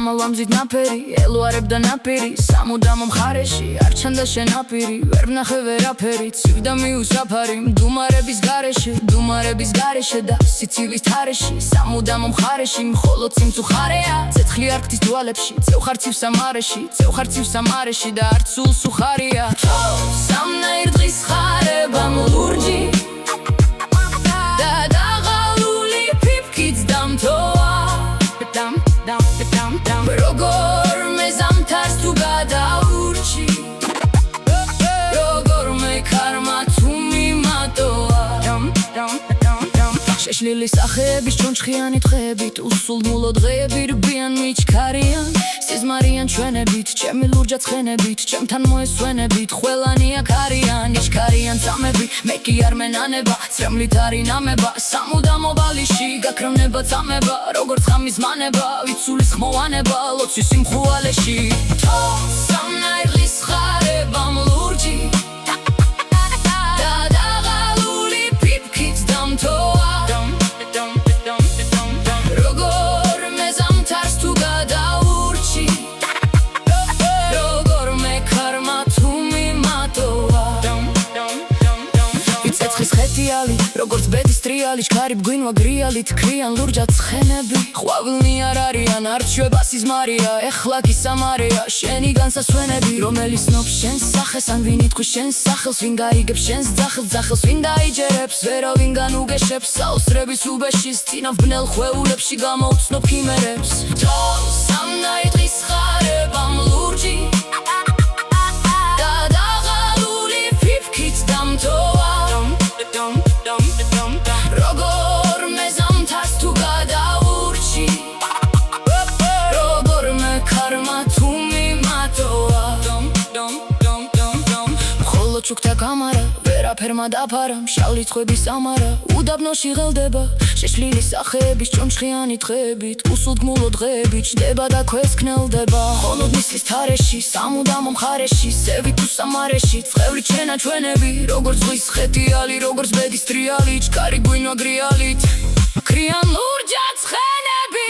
ამალამზით ნაფერი ელვარებდა ნაპირი სამუდამო მხარეში არ ჩანდა შენაპირი ვერ ვნახე ვერაფერი ცივდა მიუსაფარი მდუმარების გარეშე და სიცივის თარეში სამუდამო მხარეში მხოლოდ სიმწუხარეა ცეცხლი არ ქმნის დვალებში წევ ხარ ცივ სამარეში და არც სულს უხარია სამნაირ დღის ხარებამ ლურჯი და დაღალული ფიფკიც დამთოა როგორ მე ზამთარს თუ გადაურჩი როგორ მე ქარმა თუ მიმატოა შეშლილი სახეების ჩონჩხიანი დღეებით უსულმულო დღეები რბიან მიჩქარიან სიზმარიან ჩვენებით ჩემი ლურჯა ცხენებით ჩემთან მოესვენებით ყველანი აქ არიან იჩქარიან წამები მე კი არ მენანება წრემლით არი ნამება სამუდამო ბალიში გაქროვნება წამება როგორც ხამის მანება ვიცულის ხმოვანება ლოცვის სიმხუალეში სამნაირ დღის ხარებამ ლურჯი და დაღალული ფიფკიც დამთოა როგორც ბედის ტრიალი ჩქარი ბგვინვა გრიალით ქრიან ლურჯა ცხენები ყვავილნი არ არიან არ ჩვება სიზმარია ეხლა კი სამარეა შენი განსასვენები რომელიც სნობს შენს სახეს ან ვინ იტყვის შენს სახელს ვინ გაიგებს შენს ძახილს ვინ დაიჯერებს ვერავინ განუგეშებს საოსრების უბეშის წინავ ბნელ ხვეულებში გამოუცნობ ქიმერებს სამნაირ დღის ხარებამ ლურჯი და დაღალული ფიფკიც დამთოა როგორ მე ზამთარს თუ გადაურჩი როგორ მე ქარმა თუ მიმატოა მხოლოდ ჩუქთა კამარა ვერაფერმა დაფარა მშავლი ცხების ამარა უდაბნოში ღელდება შეშლილი სახეების ჩონჩხიანი დღეებით უსულთმულო დღეებით ჯდება და ქვესკნელდება მხოლოდ მისლის თარეში სამუდამო მხარეში სევი თუ სამარეში წყევრი ჩენა ჩვენები როგორც ზღვის ხეთიალი როგორც ბედის ტრიალი ჩქარი გვინვა გრიალით ქრიან ლურჯა ცხენები